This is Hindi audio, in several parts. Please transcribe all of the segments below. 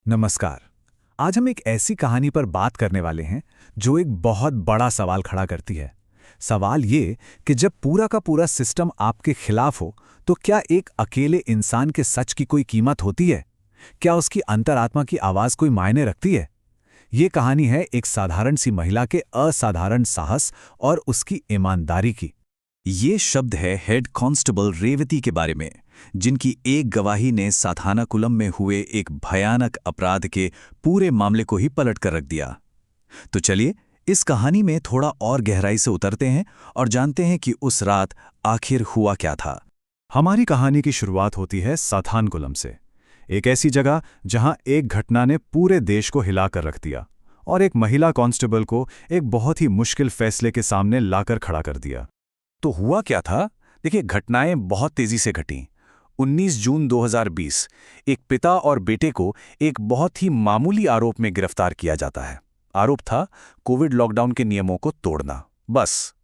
नमस्कार। आज हम एक ऐसी कहानी पर बात करने वाले हैं जो एक बहुत बड़ा सवाल खड़ा करती है। सवाल ये कि जब पूरा का पूरा सिस्टम आपके खिलाफ हो तो क्या एक अकेले इंसान के सच की कोई कीमत होती है? क्या उसकी अंतरात्मा की आवाज़ कोई मायने रखती है? ये कहानी है एक साधारण सी महिला के असाधारण साहस और उसकी ईमानदारी की। ये शब्द है हेड कांस्टेबल रेवती के बारे में, जिनकी एक गवाही ने साथानाकुलम में हुए एक भयानक अपराध के पूरे मामले को ही पलट कर रख दिया। तो चलिए इस कहानी में थोड़ा और गहराई से उतरते हैं और जानते हैं कि उस रात आखिर हुआ क्या था। हमारी कहानी की शुरुआत होती है साथानकुलम से, एक ऐसी जगह जहां एक घटना ने पूरे देश को हिलाकर रख दिया और एक महिला कांस्टेबल को एक बहुत ही मुश्किल फैसले के सामने लाकर खड़ा कर दिया। तो हुआ क्या था? देखिए, घटनाएं बहुत तेजी से घटीं। 19 जून 2020 एक पिता और बेटे को एक बहुत ही मामूली आरोप में गिरफ्तार किया जाता है। आरोप था कोविड लॉकडाउन के नियमों को तोड़ना, बस।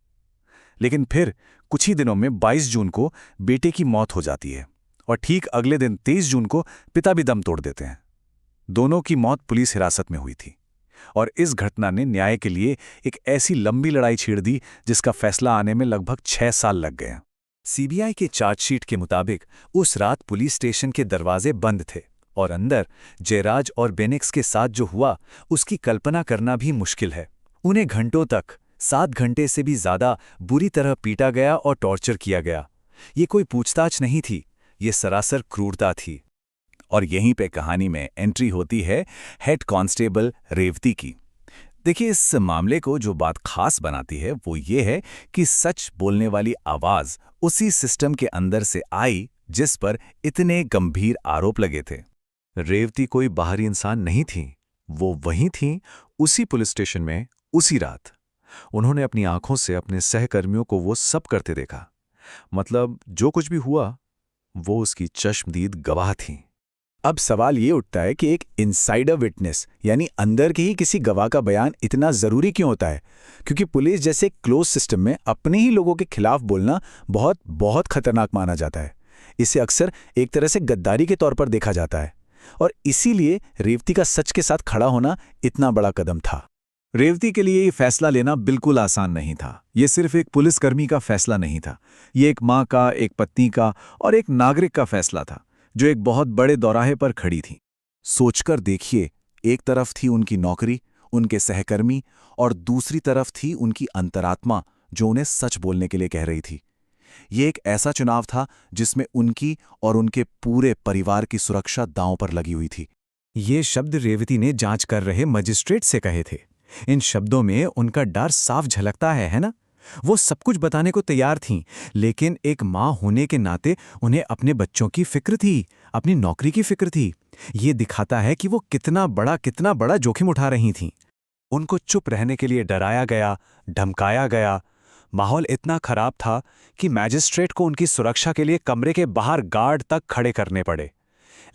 लेकिन फिर कुछ ही दिनों में 22 जून को बेटे की मौत हो जाती है और ठीक अगले दिन 23 जून को पिता भी दम तोड़ देते हैं। दोनों की मौत पुलिस हिरासत में हुई थी और इस घटना ने न्याय के लिए एक ऐसी लंबी लड़ाई छेड़ दी जिसका फैसला आने में लगभग 6 साल लग गए। सीबीआई के चार्जशीट के मुताबिक उस रात पुलिस स्टेशन के दरवाजे बंद थे और अंदर जयराज और बेनिक्स के साथ जो हुआ उसकी कल्पना करना भी मुश्किल है। उन्हें घंटों तक, 7 घंटे से भी ज्यादा बुरी तरह पीटा गया और टॉर्चर किया गया। ये कोई पूछताछ नहीं थी, ये सरासर क्रूरता थी। और यहीं पे कहानी में एंट्री होती है हेड कांस्टेबल रेवती की। देखिए, इस मामले को जो बात खास बनाती है वो ये है कि सच बोलने वाली आवाज उसी सिस्टम के अंदर से आई जिस पर इतने गंभीर आरोप लगे थे। रेवती कोई बाहरी इंसान नहीं थी, वो वहीं थी, उसी पुलिस स्टेशन में, उसी रात। उन्होंने अपनी आंखों से अपने सहकर्मियों को वो सब करते देखा। मतलब जो कुछ भी हुआ वो उसकी चश्मदीद गवाह थी। अब सवाल ये उठता है कि एक इनसाइडर विटनेस यानी अंदर के ही किसी गवाह का बयान इतना ज़रूरी क्यों होता है? क्योंकि पुलिस जैसे क्लोज सिस्टम में अपने ही लोगों के खिलाफ बोलना बहुत बहुत खतरनाक माना जाता है। इसे अक्सर एक तरह से गद्दारी के तौर पर देखा जाता है और इसीलिए रेवती का सच के साथ खड़ा होना इतना बड़ा कदम था। रेवती के लिए ये फैसला लेना बिल्कुल आसान नहीं था। ये सिर्फ एक पुलिसकर्मी का फैसला नहीं था, ये एक माँ का, एक पत्नी का और एक नागरिक का फैसला था जो एक बहुत बड़े दौराहे पर खड़ी थी। सोचकर देखिए, एक तरफ थी उनकी नौकरी, उनके सहकर्मी, और दूसरी तरफ थी उनकी अंतरात्मा जो उन्हें सच बोलने के लिए कह रही थी। ये एक ऐसा चुनाव था जिसमें उनकी और उनके पूरे परिवार की सुरक्षा दांव पर लगी हुई थी। ये शब्द रेवती ने जांच कर रहे मजिस्ट्रेट से कहे थे। इन शब्दों में उनका डर साफ झलकता है ना? वो सब कुछ बताने को तैयार थीं, लेकिन एक माँ होने के नाते उन्हें अपने बच्चों की फिक्र थी, अपनी नौकरी की फिक्र थी। ये दिखाता है कि वो कितना बड़ा जोखिम उठा रही थीं। उनको चुप रहने के लिए डराया गया, धमकाया गया। माहौल इतना खराब था कि मैजिस्ट्रेट को उनकी सुरक्षा के लिए कमरे के बाहर गार्ड तक खड़े करने पड़े।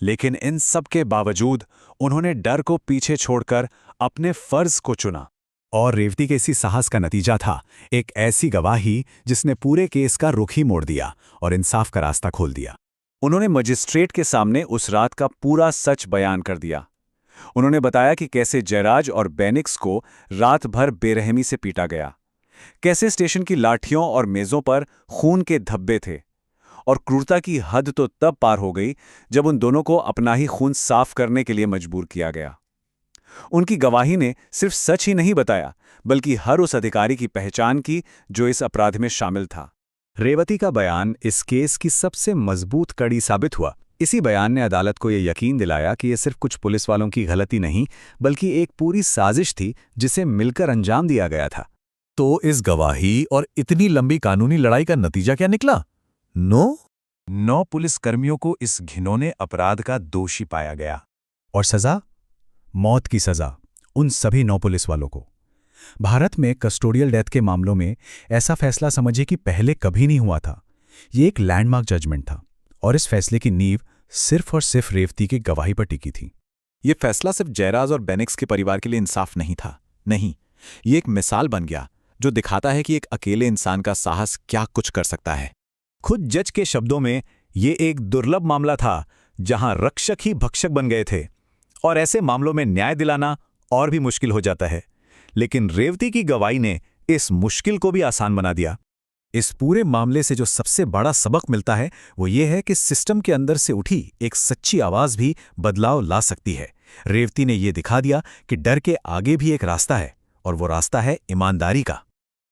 लेकिन इन सब के बावजूद उन्होंने डर को पीछे छोड़कर अपने फर्ज को चुना। और रेवती के इसी साहस का नतीजा था एक ऐसी गवाही जिसने पूरे केस का रुख ही मोड़ दिया और इंसाफ का रास्ता खोल दिया। उन्होंने मजिस्ट्रेट के सामने उस रात का पूरा सच बयान कर दिया। उन्होंने बताया कि कैसे जयराज और बेनिक्स को रात भर बेरहमी से पीटा गया, कैसे स्टेशन की लाठियों और मेजों पर खून के धब्बे थे, और क्रूरता की हद तो तब पार हो गई जब उन दोनों को अपना ही खून साफ करने के लिए मजबूर किया गया। उनकी गवाही ने सिर्फ सच ही नहीं बताया, बल्कि हर उस अधिकारी की पहचान की जो इस अपराध में शामिल था। रेवती का बयान इस केस की सबसे मजबूत कड़ी साबित हुआ। इसी बयान ने अदालत को यह यकीन दिलाया कि यह सिर्फ कुछ पुलिस वालों की गलती नहीं, बल्कि एक पूरी साजिश थी जिसे मिलकर अंजाम दिया गया था। तो इस गवाही और इतनी लंबी कानूनी लड़ाई का नतीजा क्या निकला? 9 पुलिसकर्मियों को इस घिनौने अपराध का दोषी पाया गया। और सजा? मौत की सजा उन सभी 9 पुलिस वालों को। भारत में कस्टोडियल डेथ के मामलों में ऐसा फैसला समझिए कि पहले कभी नहीं हुआ था। ये एक लैंडमार्क जजमेंट था और इस फैसले की नींव सिर्फ और सिर्फ रेवती की गवाही पर टिकी थी। ये फैसला सिर्फ जयराज और बेनिक्स के परिवार के लिए इंसाफ नहीं था, नहीं, ये एक मिसाल बन गया जो दिखाता है कि एक अकेले इंसान का साहस क्या कुछ कर सकता है। खुद जज के शब्दों में ये एक दुर्लभ मामला था जहां रक्षक ही भक्षक बन गए थे और ऐसे मामलों में न्याय दिलाना और भी मुश्किल हो जाता है। लेकिन रेवती की गवाही ने इस मुश्किल को भी आसान बना दिया। इस पूरे मामले से जो सबसे बड़ा सबक मिलता है वो ये है कि सिस्टम के अंदर से उठी एक सच्ची आवाज भी बदलाव ला सकती है। रेवती ने ये दिखा दिया कि डर के आगे भी एक रास्ता है, और वो रास्ता है ईमानदारी का।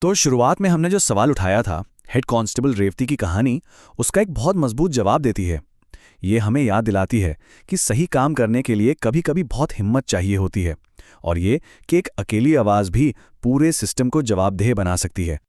तो शुरुआत में हमने जो सवाल उठाया था, हेड कांस्टेबल रेवती की कहानी उसका एक बहुत मजबूत जवाब देती है। ये हमें याद दिलाती है कि सही काम करने के लिए कभी-कभी बहुत हिम्मत चाहिए होती है, और ये कि एक अकेली आवाज़ भी पूरे सिस्टम को जवाबदेह बना सकती है।